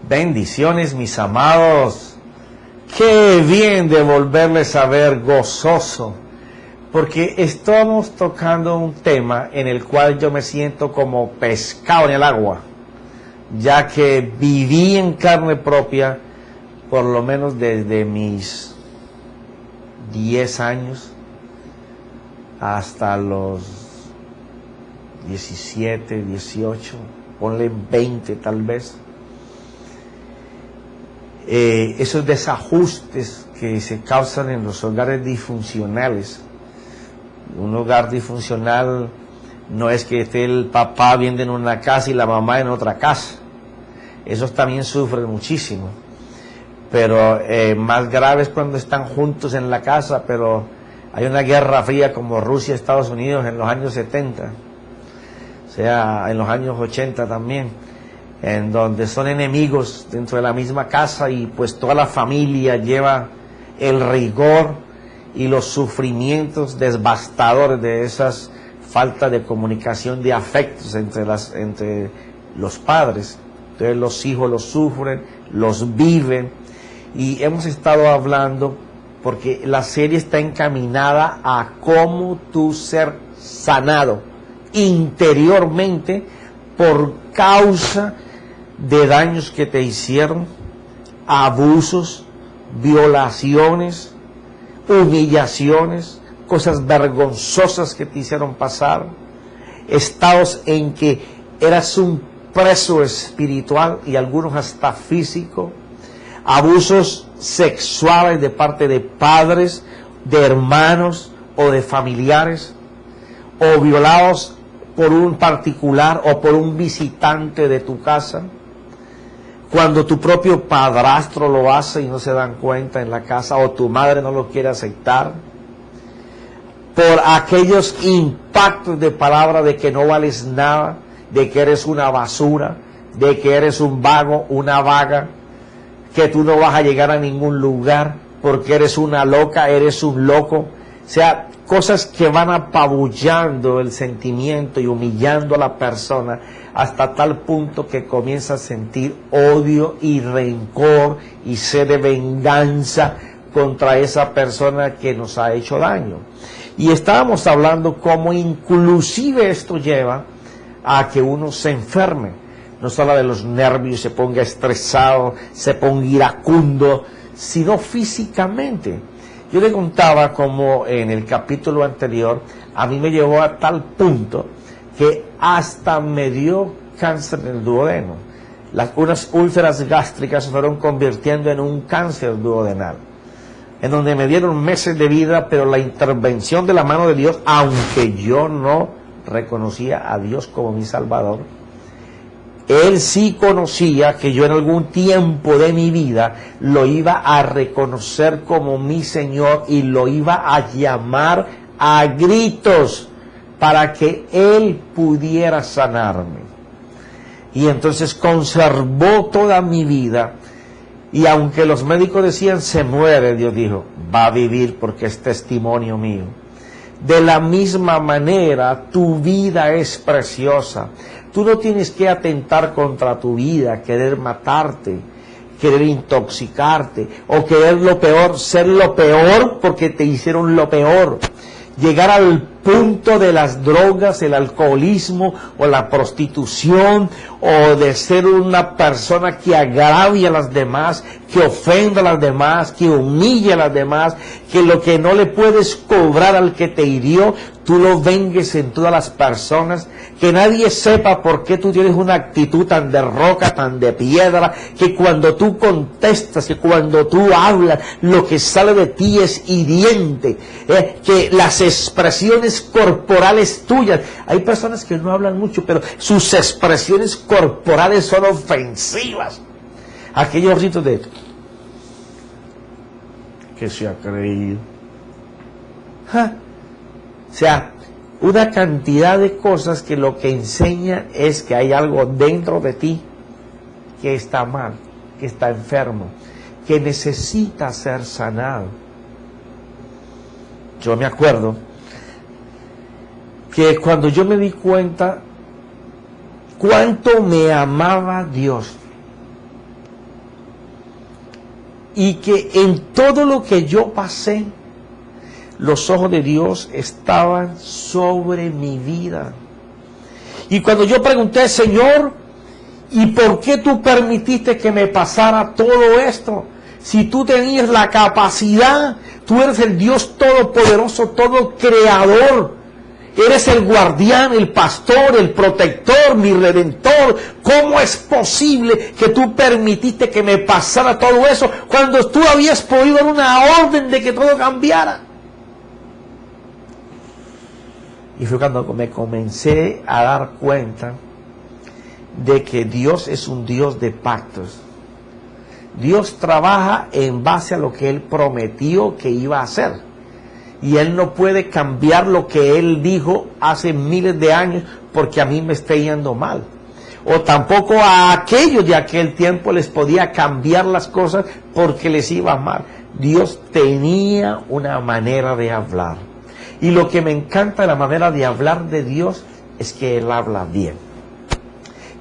Bendiciones, mis amados. Qué bien de volverles a ver gozoso, porque estamos tocando un tema en el cual yo me siento como pescado en el agua, ya que viví en carne propia por lo menos desde mis 10 años hasta los 17, 18, ponle 20 tal vez. Esos desajustes que se causan en los hogares disfuncionales. Un hogar disfuncional no es que esté el papá viviendo en una casa y la mamá en otra casa. Esos también sufren muchísimo. Pero más grave es cuando están juntos en la casa, pero hay una guerra fría como Rusia y Estados Unidos en los años 70. O sea, en los años 80 también, en donde son enemigos dentro de la misma casa y pues toda la familia lleva el rigor y los sufrimientos devastadores de esas faltas de comunicación, de afectos entre los padres. Entonces los hijos los sufren, los viven, y hemos estado hablando porque la serie está encaminada a cómo tú ser sanado interiormente por causa de daños que te hicieron, abusos, violaciones, humillaciones, cosas vergonzosas que te hicieron pasar, estados en que eras un preso espiritual y algunos hasta físico, abusos sexuales de parte de padres, de hermanos o de familiares, o violados por un particular o por un visitante de tu casa, cuando tu propio padrastro lo hace y no se dan cuenta en la casa, o tu madre no lo quiere aceptar, por aquellos impactos de palabra de que no vales nada, de que eres una basura, de que eres un vago, una vaga, que tú no vas a llegar a ningún lugar porque eres una loca, eres un loco. O sea, cosas que van apabullando el sentimiento y humillando a la persona hasta tal punto que comienza a sentir odio y rencor y sed de venganza contra esa persona que nos ha hecho daño. Y estábamos hablando cómo inclusive esto lleva a que uno se enferme. No solo de los nervios, se ponga estresado, se ponga iracundo, sino físicamente. Yo le contaba como en el capítulo anterior, a mí me llevó a tal punto que hasta me dio cáncer en el duodeno. Unas úlceras gástricas se fueron convirtiendo en un cáncer duodenal, en donde me dieron meses de vida, pero la intervención de la mano de Dios, aunque yo no reconocía a Dios como mi Salvador, Él sí conocía que yo en algún tiempo de mi vida lo iba a reconocer como mi Señor y lo iba a llamar a gritos para que Él pudiera sanarme. Y entonces conservó toda mi vida, y aunque los médicos decían se muere, Dios dijo, va a vivir porque es testimonio mío. De la misma manera, tu vida es preciosa. Tú no tienes que atentar contra tu vida, querer matarte, querer intoxicarte, o querer lo peor, ser lo peor porque te hicieron lo peor. Llegar al punto de las drogas, el alcoholismo o la prostitución, o de ser una persona que agravia a las demás, que ofenda a las demás, que humilla a las demás, que lo que no le puedes cobrar al que te hirió, tú lo vengues en todas las personas, que nadie sepa por qué tú tienes una actitud tan de roca, tan de piedra, que cuando tú contestas, que cuando tú hablas, lo que sale de ti es hiriente, que las expresiones corporales tuyas, hay personas que no hablan mucho, pero sus expresiones corporales son ofensivas. Aquellos ritos de que se ha creído. O sea, una cantidad de cosas que lo que enseña es que hay algo dentro de ti que está mal, que está enfermo, que necesita ser sanado. Yo me acuerdo que cuando yo me di cuenta cuánto me amaba Dios, y que en todo lo que yo pasé, los ojos de Dios estaban sobre mi vida. Y cuando yo pregunté, Señor, ¿y por qué tú permitiste que me pasara todo esto? Si tú tenías la capacidad, tú eres el Dios todopoderoso, todo creador. Eres el guardián, el pastor, el protector, mi redentor. ¿Cómo es posible que tú permitiste que me pasara todo eso cuando tú habías podido dar una orden de que todo cambiara? Y fue cuando me comencé a dar cuenta de que Dios es un Dios de pactos. Dios trabaja en base a lo que Él prometió que iba a hacer. Y Él no puede cambiar lo que Él dijo hace miles de años porque a mí me esté yendo mal. O tampoco a aquellos de aquel tiempo les podía cambiar las cosas porque les iba mal. Dios tenía una manera de hablar. Y lo que me encanta de la manera de hablar de Dios es que Él habla bien,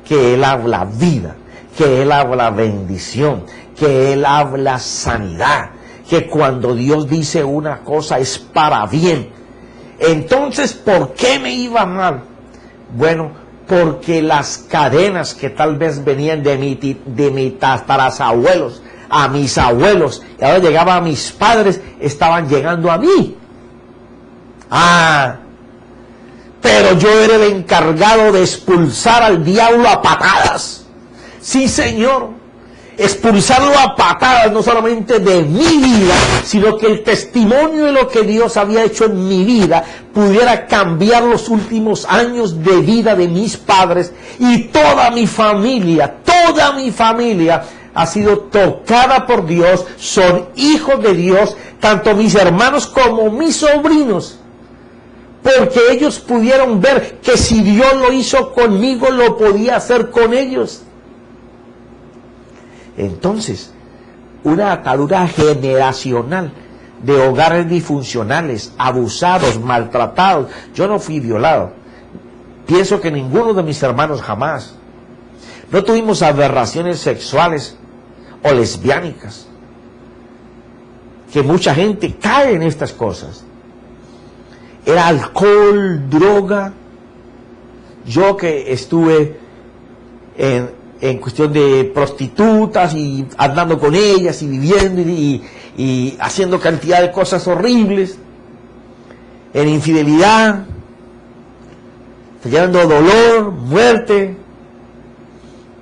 que Él habla vida, que Él habla bendición, que Él habla sanidad, que cuando Dios dice una cosa es para bien. Entonces, ¿por qué me iba mal? Bueno, porque las cadenas que tal vez venían de mis tatarabuelos, a mis abuelos, y ahora llegaba a mis padres, estaban llegando a mí. Pero yo era el encargado de expulsar al diablo a patadas. Sí, Señor. Expulsarlo a patadas, no solamente de mi vida, sino que el testimonio de lo que Dios había hecho en mi vida pudiera cambiar los últimos años de vida de mis padres, y toda mi familia ha sido tocada por Dios, son hijos de Dios, tanto mis hermanos como mis sobrinos, porque ellos pudieron ver que si Dios lo hizo conmigo, lo podía hacer con ellos. Entonces, una atadura generacional de hogares disfuncionales, abusados, maltratados. Yo no fui violado. Pienso que ninguno de mis hermanos jamás. No tuvimos aberraciones sexuales o lesbiánicas. Que mucha gente cae en estas cosas. Era alcohol, droga. Yo que estuve en cuestión de prostitutas y andando con ellas y viviendo y haciendo cantidad de cosas horribles, en infidelidad, trayendo dolor, muerte,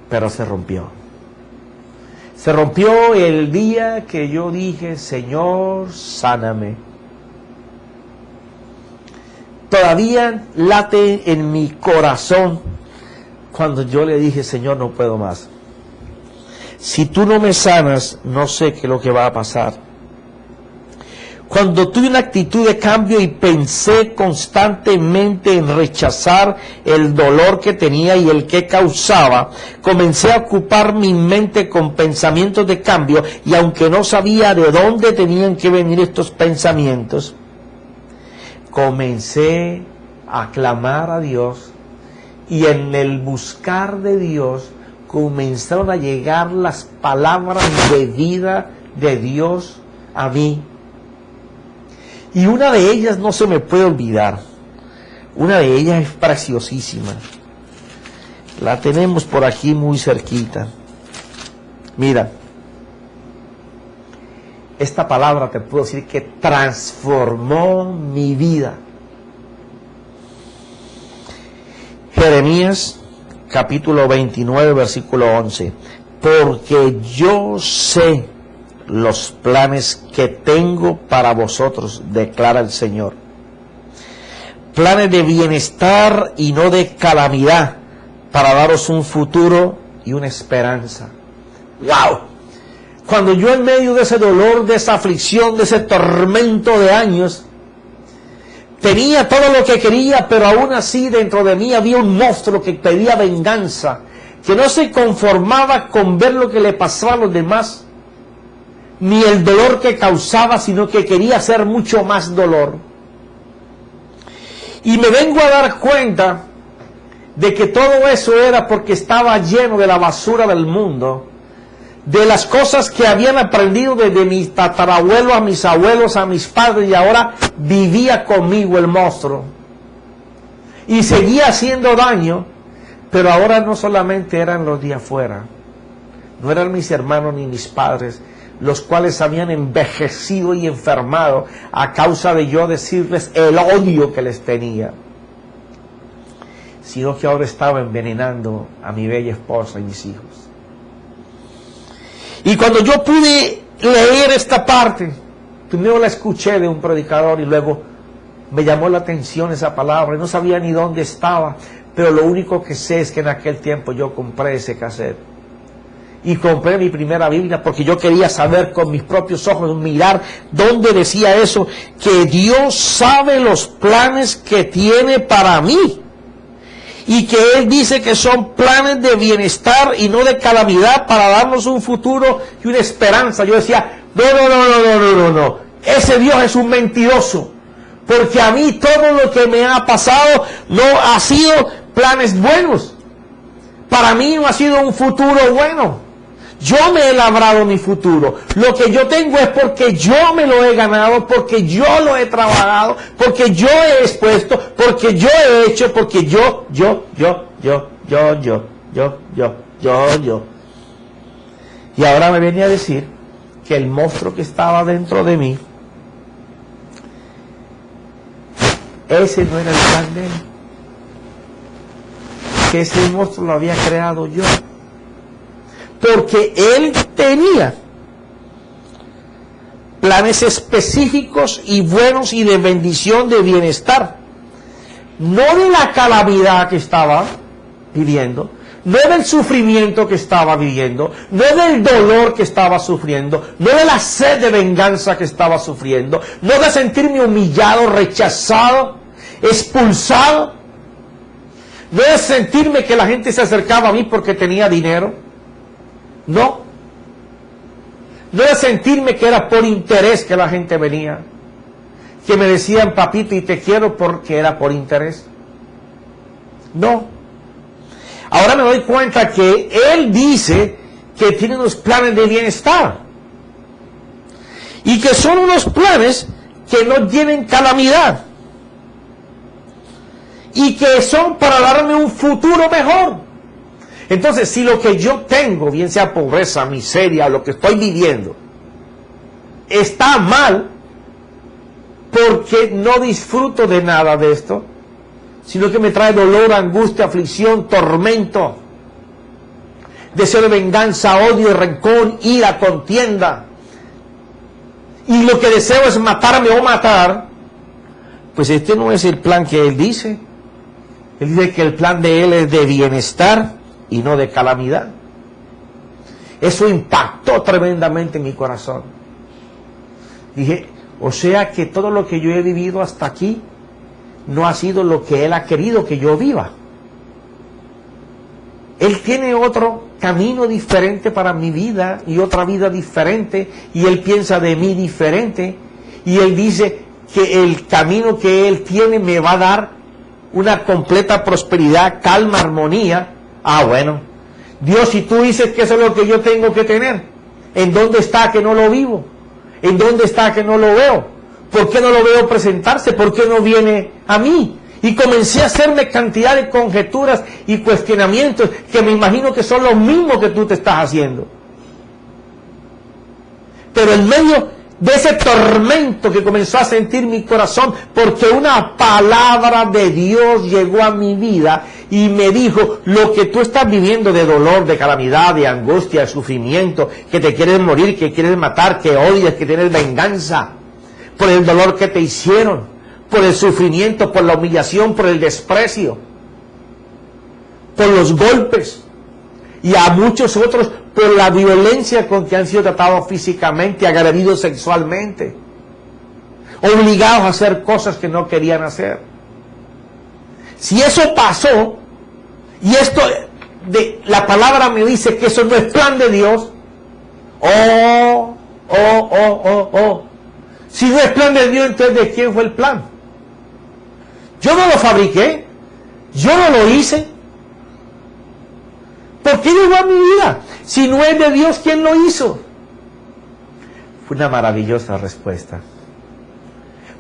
pero se rompió. Se rompió el día que yo dije, Señor, sáname. Todavía late en mi corazón cuando yo le dije, Señor, no puedo más. Si tú no me sanas, no sé qué es lo que va a pasar. Cuando tuve una actitud de cambio y pensé constantemente en rechazar el dolor que tenía y el que causaba, comencé a ocupar mi mente con pensamientos de cambio, y aunque no sabía de dónde tenían que venir estos pensamientos, comencé a clamar a Dios. Y en el buscar de Dios comenzaron a llegar las palabras de vida de Dios a mí. Y una de ellas no se me puede olvidar. Una de ellas es preciosísima. La tenemos por aquí muy cerquita. Mira, esta palabra te puedo decir que transformó mi vida. Jeremías capítulo 29 versículo 11. Porque yo sé los planes que tengo para vosotros, declara el Señor. Planes de bienestar y no de calamidad, para daros un futuro y una esperanza. ¡Wow! Cuando yo en medio de ese dolor, de esa aflicción, de ese tormento de años, tenía todo lo que quería, pero aún así dentro de mí había un monstruo que pedía venganza, que no se conformaba con ver lo que le pasaba a los demás, ni el dolor que causaba, sino que quería hacer mucho más dolor. Y me vengo a dar cuenta de que todo eso era porque estaba lleno de la basura del mundo, de las cosas que habían aprendido desde mis tatarabuelos, a mis abuelos, a mis padres, y ahora vivía conmigo el monstruo. Y seguía haciendo daño, pero ahora no solamente eran los de afuera, no eran mis hermanos ni mis padres, los cuales habían envejecido y enfermado a causa de yo decirles el odio que les tenía, sino que ahora estaba envenenando a mi bella esposa y mis hijos. Y cuando yo pude leer esta parte, primero la escuché de un predicador y luego me llamó la atención esa palabra, y no sabía ni dónde estaba, pero lo único que sé es que en aquel tiempo yo compré ese cassette. Y compré mi primera Biblia porque yo quería saber con mis propios ojos, mirar dónde decía eso, que Dios sabe los planes que tiene para mí. Y que Él dice que son planes de bienestar y no de calamidad, para darnos un futuro y una esperanza. Yo decía, no. Ese Dios es un mentiroso. Porque a mí todo lo que me ha pasado no ha sido planes buenos. Para mí no ha sido un futuro bueno. Yo me he labrado mi futuro. Lo que yo tengo es porque yo me lo he ganado, porque yo lo he trabajado, porque yo he expuesto, porque yo he hecho, porque yo. Y ahora me venía a decir que el monstruo que estaba dentro de mí, ese no era el plan de Él. Que ese monstruo lo había creado yo. Porque Él tenía planes específicos y buenos y de bendición, de bienestar. No de la calamidad que estaba viviendo, no del sufrimiento que estaba viviendo, no del dolor que estaba sufriendo, no de la sed de venganza que estaba sufriendo, no de sentirme humillado, rechazado, expulsado, no de sentirme que la gente se acercaba a mí porque tenía dinero. No de sentirme que era por interés que la gente venía, que me decían papito y te quiero porque era por interés. No. Ahora me doy cuenta que Él dice que tiene unos planes de bienestar y que son unos planes que no tienen calamidad y que son para darme un futuro mejor. Entonces, si lo que yo tengo, bien sea pobreza, miseria, lo que estoy viviendo, está mal, porque no disfruto de nada de esto, sino que me trae dolor, angustia, aflicción, tormento, deseo de venganza, odio, rencor, ira, contienda, y lo que deseo es matarme o matar, pues este no es el plan que Él dice. Él dice que el plan de Él es de bienestar y no de calamidad. Eso impactó tremendamente en mi corazón. Dije, o sea que todo lo que yo he vivido hasta aquí no ha sido lo que Él ha querido que yo viva. Él tiene otro camino diferente para mi vida y otra vida diferente, y Él piensa de mí diferente, y Él dice que el camino que Él tiene me va a dar una completa prosperidad, calma, armonía. Ah, bueno, Dios, si tú dices que eso es lo que yo tengo que tener, ¿en dónde está que no lo vivo? ¿En dónde está que no lo veo? ¿Por qué no lo veo presentarse? ¿Por qué no viene a mí? Y comencé a hacerme cantidad de conjeturas y cuestionamientos que me imagino que son los mismos que tú te estás haciendo. Pero en medio de ese tormento que comenzó a sentir mi corazón, porque una palabra de Dios llegó a mi vida y me dijo, lo que tú estás viviendo de dolor, de calamidad, de angustia, de sufrimiento, que te quieres morir, que quieres matar, que odias, que tienes venganza, por el dolor que te hicieron, por el sufrimiento, por la humillación, por el desprecio, por los golpes, y a muchos otros por la violencia con que han sido tratados físicamente, agredidos sexualmente, obligados a hacer cosas que no querían hacer. Si eso pasó, y esto, la palabra me dice que eso no es plan de Dios, si no es plan de Dios, entonces ¿de quién fue el plan? Yo no lo fabriqué, yo no lo hice. ¿Por qué llegó a mi vida? Si no es de Dios, ¿quién lo hizo? Fue una maravillosa respuesta.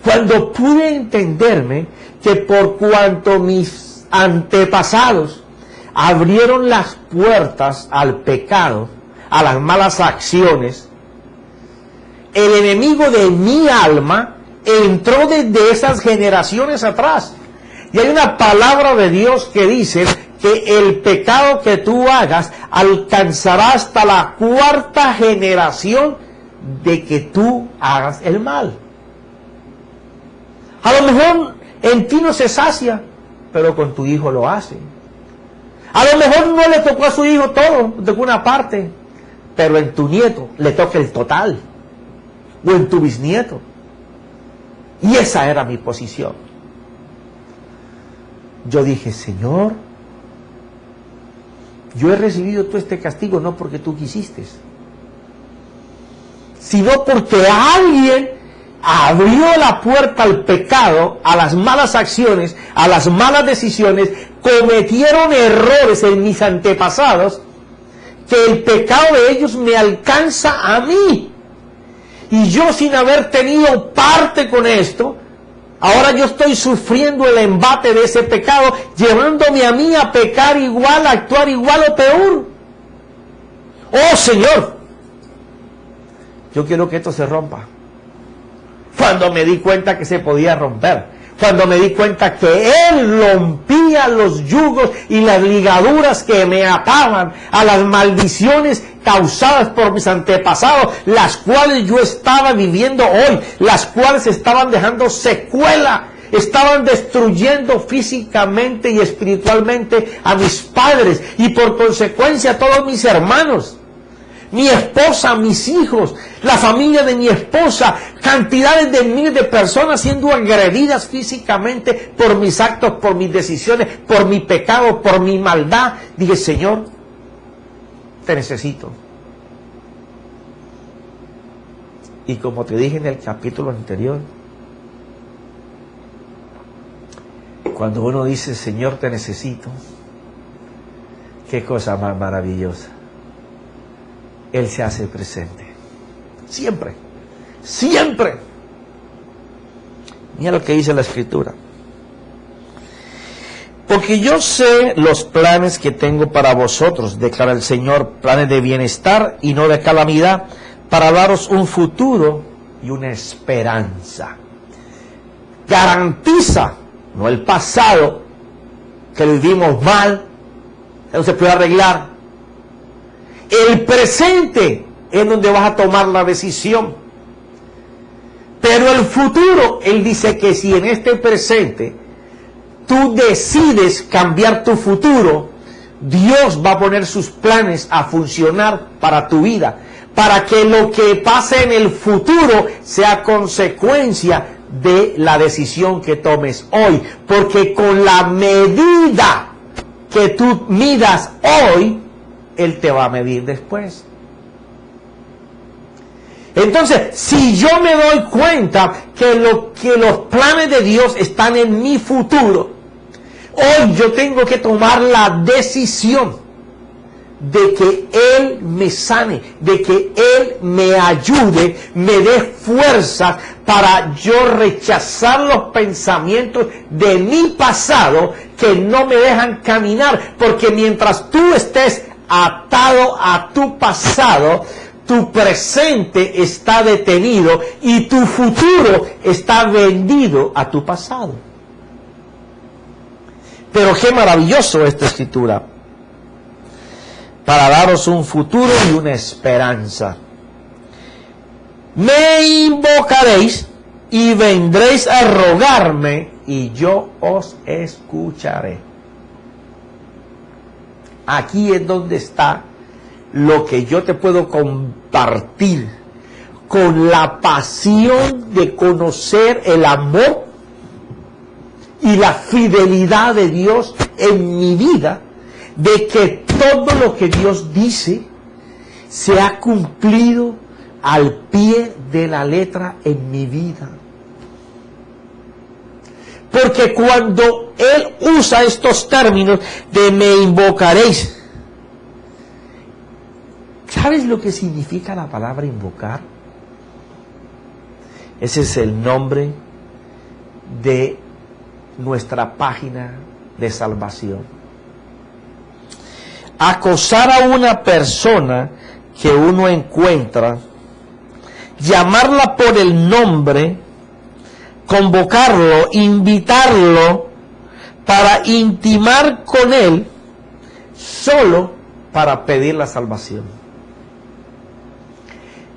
Cuando pude entenderme que por cuanto mis antepasados abrieron las puertas al pecado, a las malas acciones, el enemigo de mi alma entró desde esas generaciones atrás. Y hay una palabra de Dios que dice que el pecado que tú hagas alcanzará hasta la 4ª generación de que tú hagas el mal. A lo mejor en ti no se sacia, pero con tu hijo lo hace. A lo mejor no le tocó a su hijo todo, le tocó una parte, pero en tu nieto le toca el total, o en tu bisnieto. Y esa era mi posición. Yo dije, Señor, yo he recibido todo este castigo no porque tú quisiste, sino porque alguien abrió la puerta al pecado, a las malas acciones, a las malas decisiones, cometieron errores en mis antepasados, que el pecado de ellos me alcanza a mí. Y yo, sin haber tenido parte con esto, ahora yo estoy sufriendo el embate de ese pecado, llevándome a mí a pecar igual, a actuar igual o peor. Oh Señor, yo quiero que esto se rompa. Cuando me di cuenta que se podía romper, cuando me di cuenta que Él rompía los yugos y las ligaduras que me ataban a las maldiciones causadas por mis antepasados, las cuales yo estaba viviendo hoy, las cuales estaban dejando secuela, estaban destruyendo físicamente y espiritualmente a mis padres y por consecuencia a todos mis hermanos. Mi esposa, mis hijos, la familia de mi esposa, cantidades de miles de personas siendo agredidas físicamente por mis actos, por mis decisiones, por mi pecado, por mi maldad. Dije, Señor, te necesito. Y como te dije en el capítulo anterior, cuando uno dice, Señor, te necesito, qué cosa más maravillosa. Él se hace presente. Siempre. Siempre. Mira lo que dice la Escritura. Porque yo sé los planes que tengo para vosotros, declara el Señor, planes de bienestar y no de calamidad, para daros un futuro y una esperanza. Garantiza, no el pasado, que vivimos mal, que no se puede arreglar. El presente es donde vas a tomar la decisión. Pero el futuro, Él dice que si en este presente tú decides cambiar tu futuro, Dios va a poner sus planes a funcionar para tu vida, para que lo que pase en el futuro sea consecuencia de la decisión que tomes hoy. Porque con la medida que tú midas hoy, Él te va a medir después. Entonces, si yo me doy cuenta que los planes de Dios están en mi futuro, hoy yo tengo que tomar la decisión de que Él me sane, de que Él me ayude, me dé fuerzas para yo rechazar los pensamientos de mi pasado que no me dejan caminar, porque mientras tú estés atado a tu pasado, tu presente está detenido y tu futuro está vendido a tu pasado. Pero qué maravilloso esta Escritura, para daros un futuro y una esperanza. Me invocaréis y vendréis a rogarme y yo os escucharé. Aquí es donde está lo que yo te puedo compartir con la pasión de conocer el amor y la fidelidad de Dios en mi vida, de que todo lo que Dios dice se ha cumplido al pie de la letra en mi vida. Porque cuando Él usa estos términos de me invocaréis, ¿Sabes lo que significa la palabra invocar? Ese es el nombre de nuestra página de salvación. Acosar a una persona que uno encuentra, llamarla por el nombre, convocarlo, invitarlo para intimar con él, solo para pedir la salvación.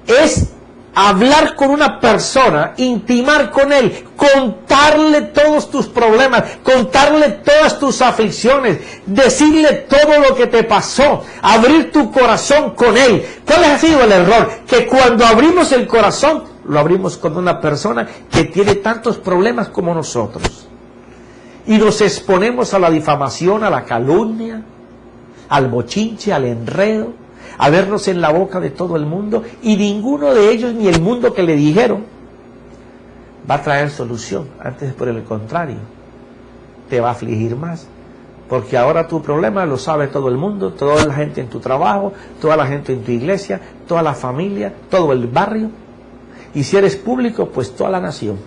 Es hablar con una persona, intimar con él, contarle todos tus problemas, contarle todas tus aflicciones, decirle todo lo que te pasó, abrir tu corazón con él. ¿Cuál ha sido el error? Que cuando abrimos el corazón, lo abrimos con una persona que tiene tantos problemas como nosotros. Y nos exponemos a la difamación, a la calumnia, al bochinche, al enredo, a vernos en la boca de todo el mundo, y ninguno de ellos, ni el mundo que le dijeron, va a traer solución. Antes, por el contrario, te va a afligir más, porque ahora tu problema lo sabe todo el mundo, toda la gente en tu trabajo, toda la gente en tu iglesia, toda la familia, todo el barrio, y si eres público, pues toda la nación.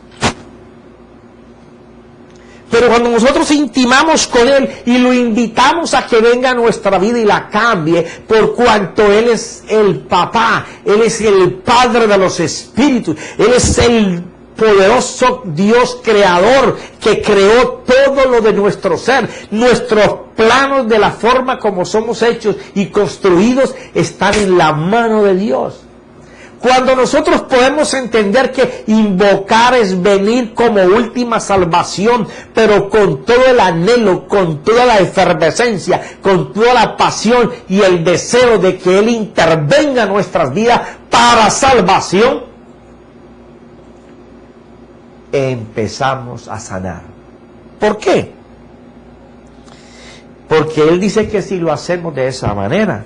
Pero cuando nosotros intimamos con Él y lo invitamos a que venga a nuestra vida y la cambie, por cuanto Él es el papá, Él es el Padre de los espíritus, Él es el poderoso Dios creador que creó todo lo de nuestro ser. Nuestros planos de la forma como somos hechos y construidos están en la mano de Dios. Cuando nosotros podemos entender que invocar es venir como última salvación, pero con todo el anhelo, con toda la efervescencia, con toda la pasión y el deseo de que Él intervenga en nuestras vidas para salvación, empezamos a sanar. ¿Por qué? Porque Él dice que si lo hacemos de esa manera,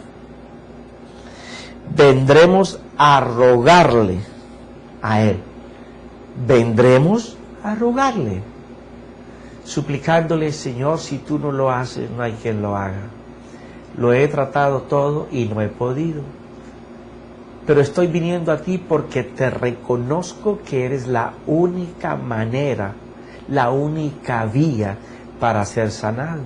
vendremos a rogarle a Él. Vendremos a rogarle, suplicándole: Señor, si tú no lo haces, no hay quien lo haga. Lo he tratado todo y no he podido. Pero estoy viniendo a ti porque te reconozco que eres la única manera, la única vía para ser sanado.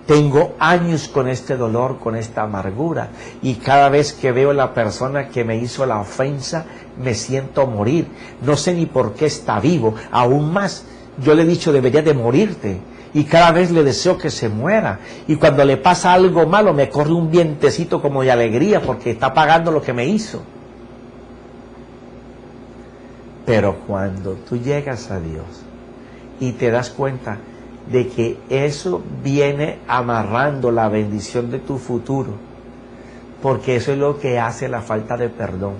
Tengo años con este dolor, con esta amargura, y cada vez que veo a la persona que me hizo la ofensa, me siento morir. No sé ni por qué está vivo. Aún más, yo le he dicho: debería de morirte. Y cada vez le deseo que se muera. Y cuando le pasa algo malo, me corre un vientecito como de alegría, porque está pagando lo que me hizo. Pero cuando tú llegas a Dios y te das cuenta de que eso viene amarrando la bendición de tu futuro, porque eso es lo que hace la falta de perdón.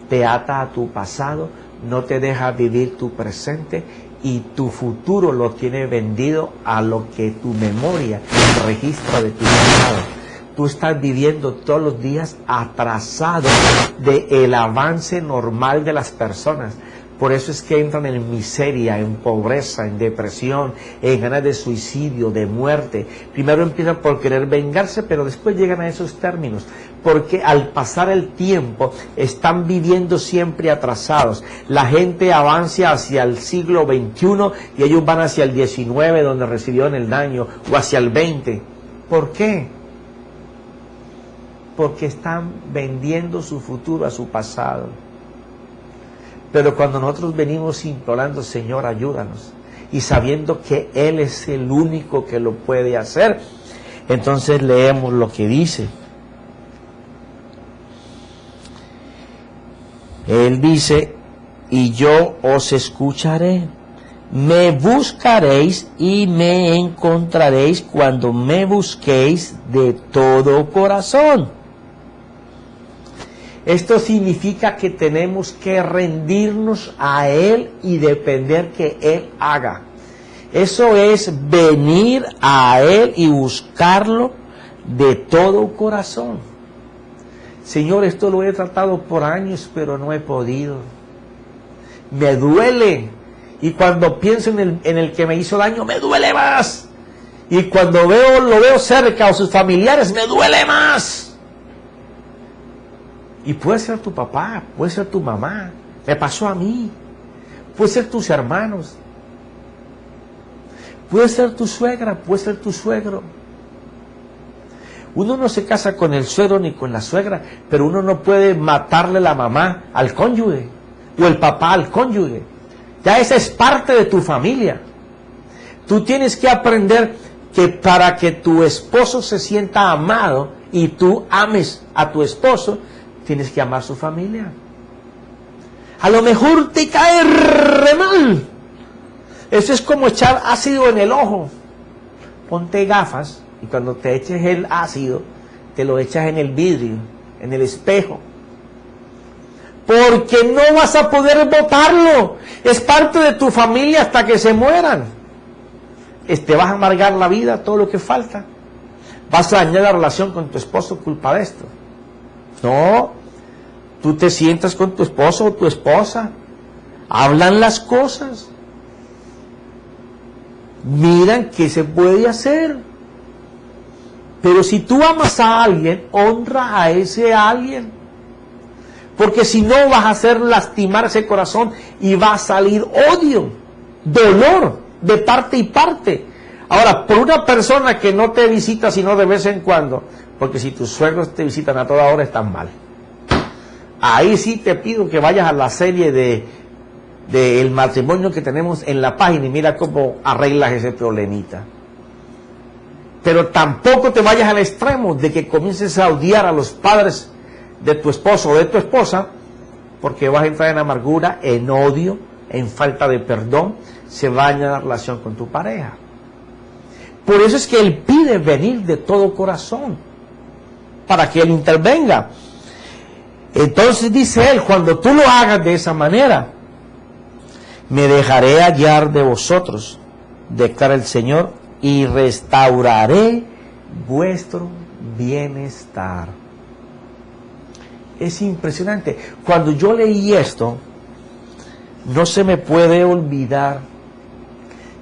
Te ata a tu pasado, no te deja vivir tu presente, y tu futuro lo tiene vendido a lo que tu memoria registra de tu pasado. Tú estás viviendo todos los días atrasado del avance normal de las personas. Por eso es que entran en miseria, en pobreza, en depresión, en ganas de suicidio, de muerte. Primero empiezan por querer vengarse, pero después llegan a esos términos, porque al pasar el tiempo están viviendo siempre atrasados. La gente avanza hacia el siglo XXI y ellos van hacia el XIX, donde recibieron el daño, o hacia el XX. ¿Por qué? Porque están vendiendo su futuro a su pasado. Pero cuando nosotros venimos implorando: Señor, ayúdanos, y sabiendo que Él es el único que lo puede hacer, entonces leemos lo que dice. Él dice: y yo os escucharé. Me buscaréis y me encontraréis cuando me busquéis de todo corazón. Esto significa que tenemos que rendirnos a Él y depender que Él haga. Eso es venir a Él y buscarlo de todo corazón. Señor, esto lo he tratado por años, pero no he podido. Me duele. Y cuando pienso en el que me hizo daño, me duele más. Y cuando lo veo cerca, o sus familiares, me duele más. Y puede ser tu papá, puede ser tu mamá, me pasó a mí, puede ser tus hermanos, puede ser tu suegra, puede ser tu suegro. Uno no se casa con el suegro ni con la suegra, pero uno no puede matarle la mamá al cónyuge o el papá al cónyuge. Ya esa es parte de tu familia. Tú tienes que aprender que para que tu esposo se sienta amado y tú ames a tu esposo, tienes que amar a su familia. A lo mejor te cae re mal. Eso es como echar ácido en el ojo. Ponte gafas y cuando te eches el ácido, te lo echas en el vidrio, en el espejo. Porque no vas a poder botarlo. Es parte de tu familia hasta que se mueran. Te vas a amargar la vida, todo lo que falta. Vas a dañar la relación con tu esposo culpa de esto. No, tú te sientas con tu esposo o tu esposa, hablan las cosas, miran qué se puede hacer. Pero si tú amas a alguien, honra a ese alguien. Porque si no vas a hacer lastimar ese corazón y va a salir odio, dolor de parte y parte. Ahora, por una persona que no te visita sino de vez en cuando, porque si tus suegros te visitan a toda hora están mal. Ahí sí te pido que vayas a la serie de el matrimonio que tenemos en la página y mira cómo arreglas ese problemita. Pero tampoco te vayas al extremo de que comiences a odiar a los padres de tu esposo o de tu esposa, porque vas a entrar en amargura, en odio, en falta de perdón, se va a dañar la relación con tu pareja. Por eso es que Él pide venir de todo corazón, para que Él intervenga. Entonces dice Él, cuando tú lo hagas de esa manera, me dejaré hallar de vosotros, declara el Señor, y restauraré vuestro bienestar. Es impresionante. Cuando yo leí esto, no se me puede olvidar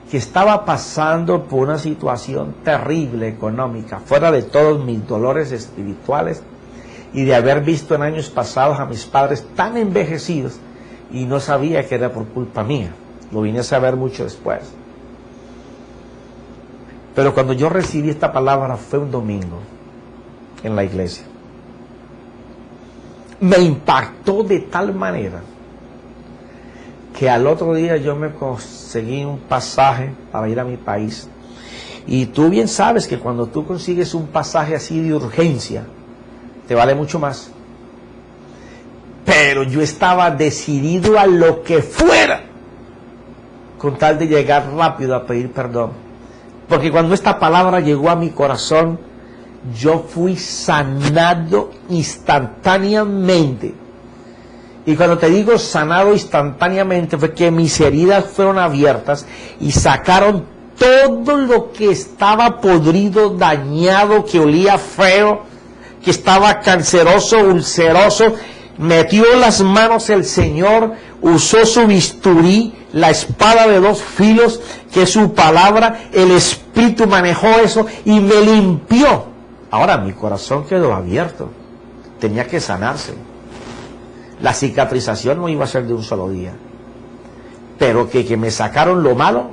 que estaba pasando por una situación terrible económica, fuera de todos mis dolores espirituales y de haber visto en años pasados a mis padres tan envejecidos y no sabía que era por culpa mía. Lo vine a saber mucho después. Pero cuando yo recibí esta palabra fue un domingo en la iglesia. Me impactó de tal manera que al otro día yo me conseguí un pasaje para ir a mi país. Y tú bien sabes que cuando tú consigues un pasaje así de urgencia, te vale mucho más. Pero yo estaba decidido a lo que fuera, con tal de llegar rápido a pedir perdón. Porque cuando esta palabra llegó a mi corazón, yo fui sanado instantáneamente. Y cuando te digo sanado instantáneamente, fue que mis heridas fueron abiertas y sacaron todo lo que estaba podrido, dañado, que olía feo, que estaba canceroso, ulceroso. Metió las manos el Señor, usó su bisturí, la espada de dos filos, que es su palabra, el Espíritu manejó eso y me limpió. Ahora mi corazón quedó abierto, tenía que sanarse. La cicatrización no iba a ser de un solo día, pero que me sacaron lo malo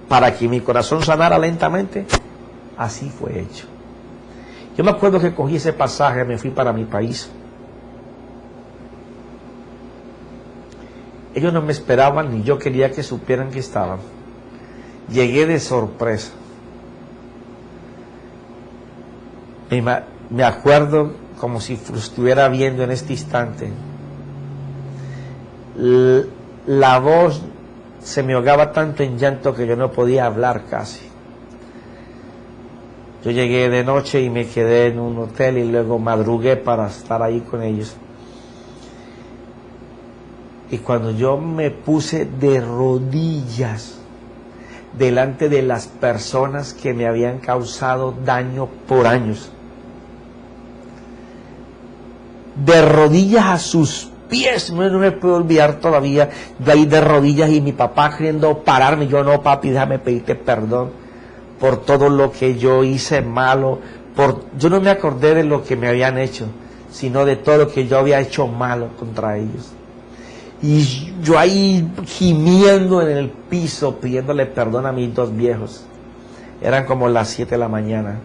para que mi corazón sanara lentamente, así fue hecho. Yo me acuerdo que cogí ese pasaje, me fui para mi país. Ellos no me esperaban ni yo quería que supieran que estaban. Llegué de sorpresa. Me acuerdo como si estuviera viendo en este instante. La voz se me ahogaba tanto en llanto que yo no podía hablar casi. Yo llegué de noche y me quedé en un hotel y luego madrugué para estar ahí con ellos. Y cuando yo me puse de rodillas delante de las personas que me habían causado daño por años, de rodillas a sus pies, no me puedo olvidar todavía, yo ahí de rodillas y mi papá queriendo pararme, yo no papi, déjame pedirte perdón por todo lo que yo hice malo, yo no me acordé de lo que me habían hecho, sino de todo lo que yo había hecho malo contra ellos. Y yo ahí gimiendo en el piso, pidiéndole perdón a mis dos viejos. Eran como las 7 de la mañana.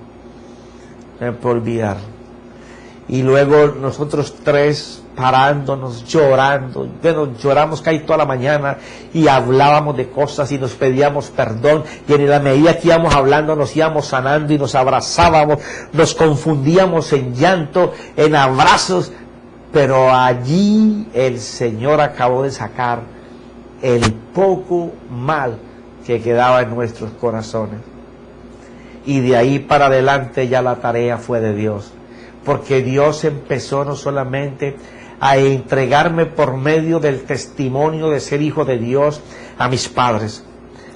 No me puedo olvidar. Y luego nosotros tres parándonos, llorando. Bueno, lloramos casi toda la mañana y hablábamos de cosas y nos pedíamos perdón. Y en la medida que íbamos hablando nos íbamos sanando y nos abrazábamos, nos confundíamos en llanto, en abrazos. Pero allí el Señor acabó de sacar el poco mal que quedaba en nuestros corazones. Y de ahí para adelante ya la tarea fue de Dios. Porque Dios empezó no solamente a entregarme por medio del testimonio de ser hijo de Dios a mis padres,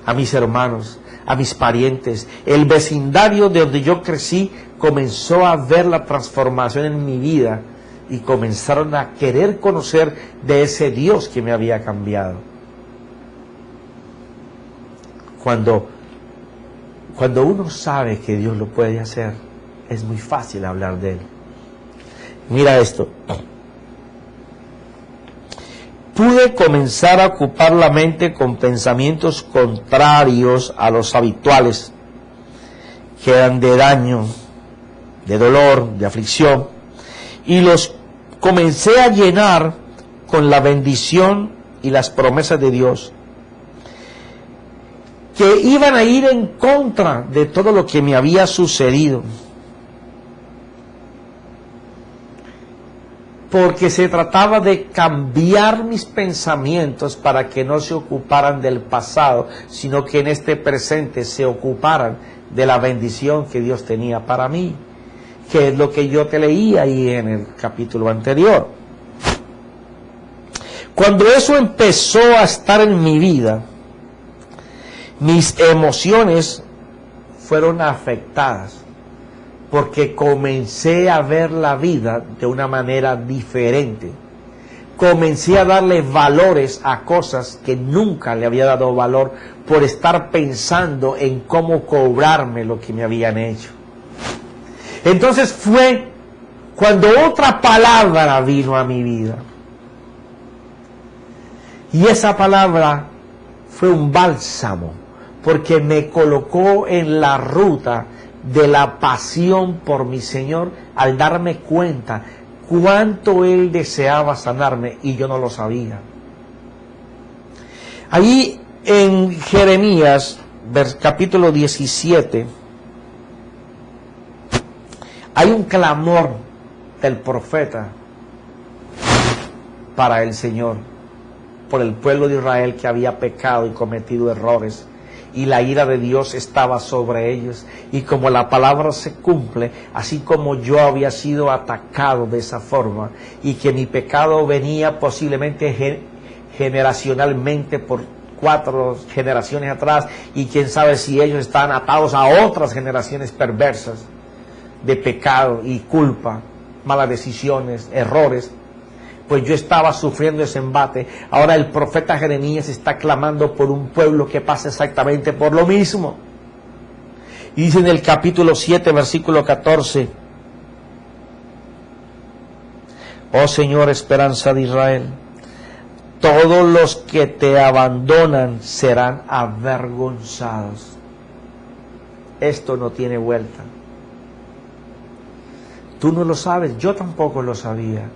a mis hermanos, a mis parientes. El vecindario de donde yo crecí comenzó a ver la transformación en mi vida y comenzaron a querer conocer de ese Dios que me había cambiado. Cuando uno sabe que Dios lo puede hacer, es muy fácil hablar de Él. Mira esto. Pude comenzar a ocupar la mente con pensamientos contrarios a los habituales, que eran de daño, de dolor, de aflicción, y los comencé a llenar con la bendición y las promesas de Dios, que iban a ir en contra de todo lo que me había sucedido. Porque se trataba de cambiar mis pensamientos para que no se ocuparan del pasado, sino que en este presente se ocuparan de la bendición que Dios tenía para mí, que es lo que yo te leí ahí en el capítulo anterior. Cuando eso empezó a estar en mi vida, mis emociones fueron afectadas, porque comencé a ver la vida de una manera diferente. Comencé a darle valores a cosas que nunca le había dado valor por estar pensando en cómo cobrarme lo que me habían hecho. Entonces fue cuando otra palabra vino a mi vida. Y esa palabra fue un bálsamo, porque me colocó en la ruta de la pasión por mi Señor, al darme cuenta cuánto Él deseaba sanarme y yo no lo sabía. Ahí en Jeremías, capítulo 17, hay un clamor del profeta para el Señor, por el pueblo de Israel que había pecado y cometido errores. Y la ira de Dios estaba sobre ellos. Y como la palabra se cumple, así como yo había sido atacado de esa forma, y que mi pecado venía posiblemente generacionalmente por 4 generaciones atrás, y quién sabe si ellos estaban atados a otras generaciones perversas de pecado y culpa, malas decisiones, errores, pues yo estaba sufriendo ese embate. Ahora el profeta Jeremías está clamando por un pueblo que pasa exactamente por lo mismo. Y dice en el capítulo 7, versículo 14, oh Señor, esperanza de Israel, todos los que te abandonan serán avergonzados. Esto no tiene vuelta. Tú no lo sabes, yo tampoco lo sabía.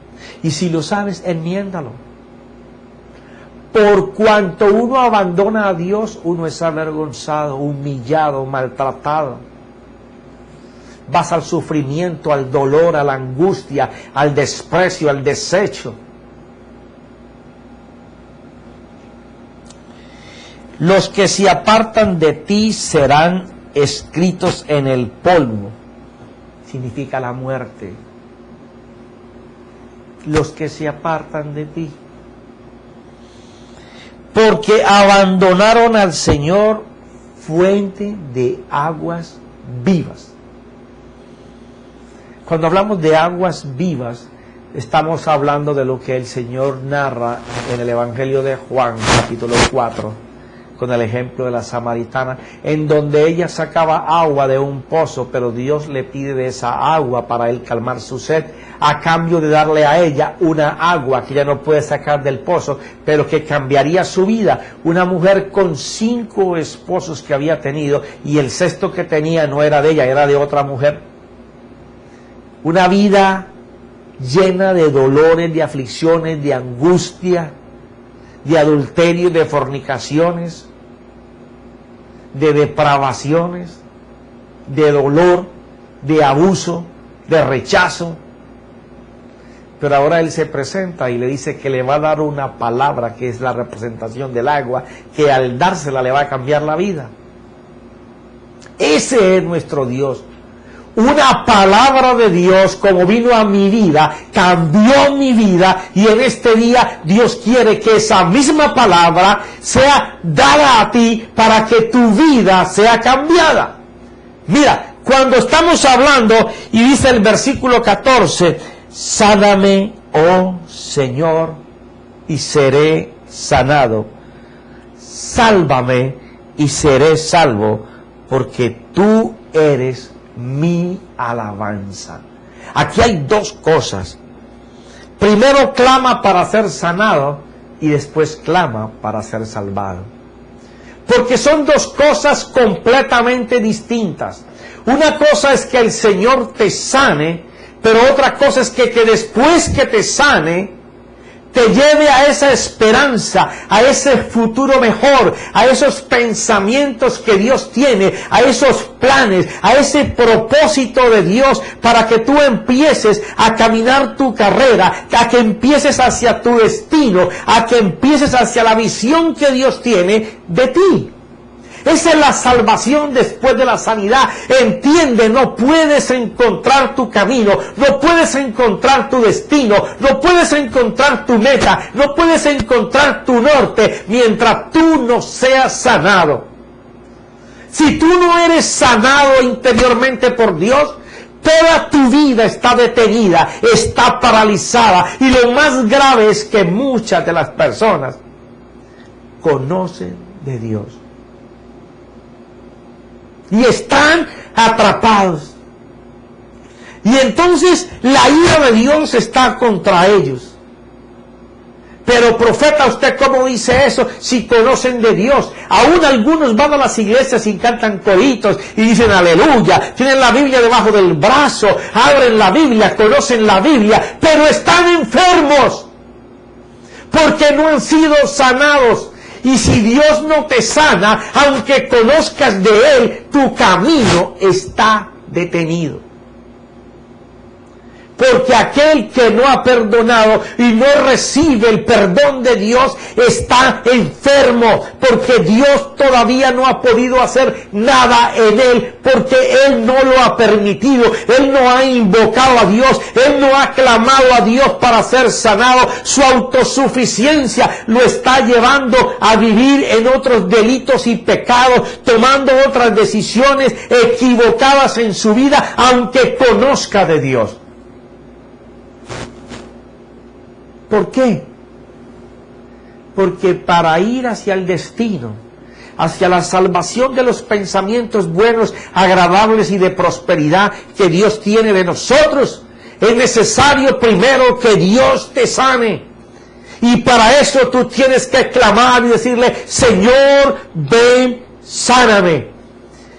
Y si lo sabes, enmiéndalo. Por cuanto uno abandona a Dios, uno es avergonzado, humillado, maltratado. Vas al sufrimiento, al dolor, a la angustia, al desprecio, al desecho. Los que se apartan de ti serán escritos en el polvo. Significa la muerte. Los que se apartan de ti. Porque abandonaron al Señor, fuente de aguas vivas. Cuando hablamos de aguas vivas, estamos hablando de lo que el Señor narra en el Evangelio de Juan, capítulo 4, con el ejemplo de la samaritana, en donde ella sacaba agua de un pozo, pero Dios le pide de esa agua para él calmar su sed, a cambio de darle a ella una agua que ella no puede sacar del pozo, pero que cambiaría su vida. Una mujer con 5 esposos que había tenido, y el 6º que tenía no era de ella, era de otra mujer. Una vida llena de dolores, de aflicciones, de angustia, de adulterio, de fornicaciones, de depravaciones, de dolor, de abuso, de rechazo. Pero ahora Él se presenta y le dice que le va a dar una palabra que es la representación del agua, que al dársela le va a cambiar la vida. Ese es nuestro Dios. Una palabra de Dios, como vino a mi vida, cambió mi vida, y en este día Dios quiere que esa misma palabra sea dada a ti para que tu vida sea cambiada. Mira, cuando estamos hablando, y dice el versículo 14, sáname, oh Señor, y seré sanado. Sálvame y seré salvo, porque tú eres mi alabanza. Aquí hay 2 cosas. Primero clama para ser sanado, y después clama para ser salvado. Porque son 2 cosas completamente distintas. Una cosa es que el Señor te sane, pero otra cosa es que después que te sane, te lleve a esa esperanza, a ese futuro mejor, a esos pensamientos que Dios tiene, a esos planes, a ese propósito de Dios, para que tú empieces a caminar tu carrera, a que empieces hacia tu destino, a que empieces hacia la visión que Dios tiene de ti. Esa es la salvación después de la sanidad. Entiende, no puedes encontrar tu camino, no puedes encontrar tu destino, no puedes encontrar tu meta, no puedes encontrar tu norte mientras tú no seas sanado. Si tú no eres sanado interiormente por Dios, toda tu vida está detenida, está paralizada, y lo más grave es que muchas de las personas conocen de Dios y están atrapados. Y entonces la ira de Dios está contra ellos. Pero profeta, ¿usted cómo dice eso? Si conocen de Dios. Aún algunos van a las iglesias y cantan coritos y dicen aleluya, tienen la Biblia debajo del brazo, abren la Biblia, conocen la Biblia, pero están enfermos porque no han sido sanados. Y si Dios no te sana, aunque conozcas de Él, tu camino está detenido. Porque aquel que no ha perdonado y no recibe el perdón de Dios está enfermo, porque Dios todavía no ha podido hacer nada en él, porque Él no lo ha permitido. Él no ha invocado a Dios, Él no ha clamado a Dios para ser sanado. Su autosuficiencia lo está llevando a vivir en otros delitos y pecados, tomando otras decisiones equivocadas en su vida, aunque conozca de Dios. ¿Por qué? Porque para ir hacia el destino, hacia la salvación de los pensamientos buenos, agradables y de prosperidad que Dios tiene de nosotros, es necesario primero que Dios te sane. Y para eso tú tienes que clamar y decirle: Señor, ven, sáname.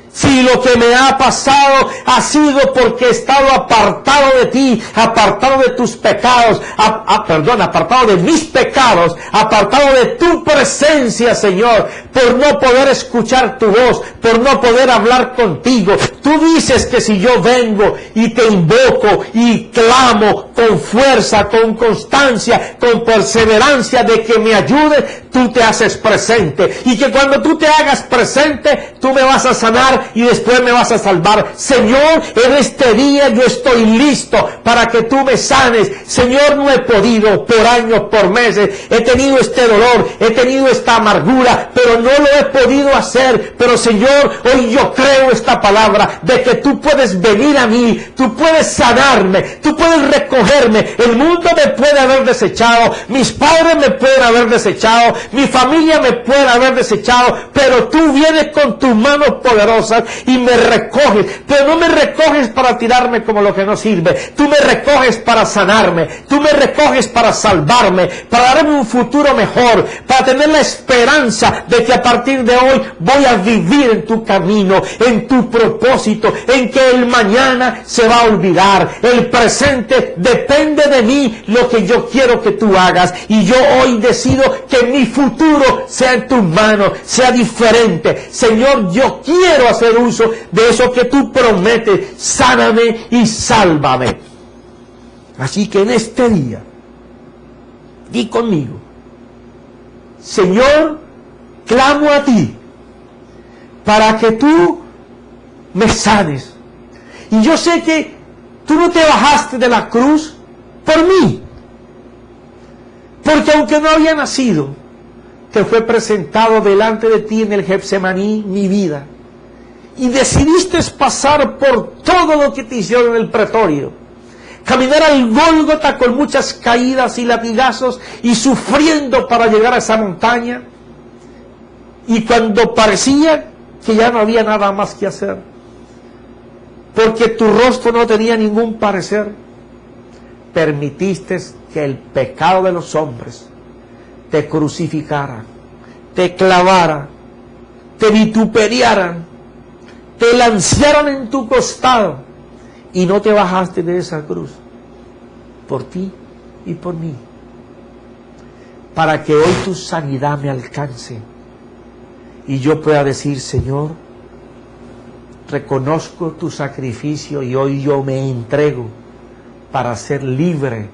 Si lo que me ha pasado ha sido porque he estado apartado de ti, apartado de tus pecados, apartado de mis pecados, apartado de tu presencia, Señor, por no poder escuchar tu voz, por no poder hablar contigo. Tú dices que si yo vengo y te invoco y clamo con fuerza, con constancia, con perseverancia de que me ayudes, tú te haces presente. Y que cuando tú te hagas presente, tú me vas a sanar y después me vas a salvar. Señor, en este día yo estoy listo para que tú me sanes. Señor, no he podido por años, por meses. He tenido este dolor, he tenido esta amargura, pero no lo he podido hacer. Pero Señor, hoy yo creo esta palabra de que tú puedes venir a mí, tú puedes sanarme, tú puedes recogerme. El mundo me puede haber desechado, mis padres me pueden haber desechado, mi familia me puede haber desechado, pero tú vienes con tus manos poderosas y me recoges. Pero no me recoges para tirarme como lo que no sirve. Tú me recoges para sanarme, tú me recoges para salvarme, para darme un futuro mejor, para tener la esperanza de que a partir de hoy voy a vivir en tu camino, en tu propósito, en que el mañana se va a olvidar. El presente depende de mí, lo que yo quiero que tú hagas, y yo hoy decido que mi futuro sea en tus manos, sea diferente. Señor, yo quiero hacer uso de eso que tú prometes. Sáname y sálvame. Así que en este día, di conmigo: Señor, clamo a ti para que tú me sanes. Y yo sé que tú no te bajaste de la cruz por mí, porque aunque no había nacido, te fue presentado delante de ti en el Getsemaní mi vida, y decidiste pasar por todo lo que te hicieron en el pretorio, caminar al Gólgota con muchas caídas y latigazos y sufriendo para llegar a esa montaña, y cuando parecía que ya no había nada más que hacer, porque tu rostro no tenía ningún parecer, permitiste que el pecado de los hombres te crucificara, te clavara, te vituperiaran, te lanzaran en tu costado, y no te bajaste de esa cruz por ti y por mí, para que hoy tu sanidad me alcance y yo pueda decir: Señor, reconozco tu sacrificio y hoy yo me entrego para ser libre,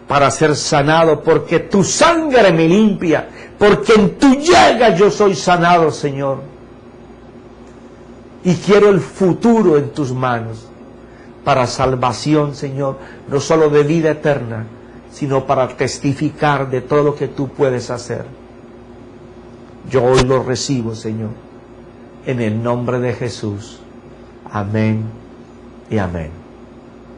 para ser sanado, porque tu sangre me limpia, porque en tu llaga yo soy sanado, Señor. Y quiero el futuro en tus manos, para salvación, Señor, no solo de vida eterna, sino para testificar de todo lo que tú puedes hacer. Yo hoy lo recibo, Señor, en el nombre de Jesús. Amén y amén.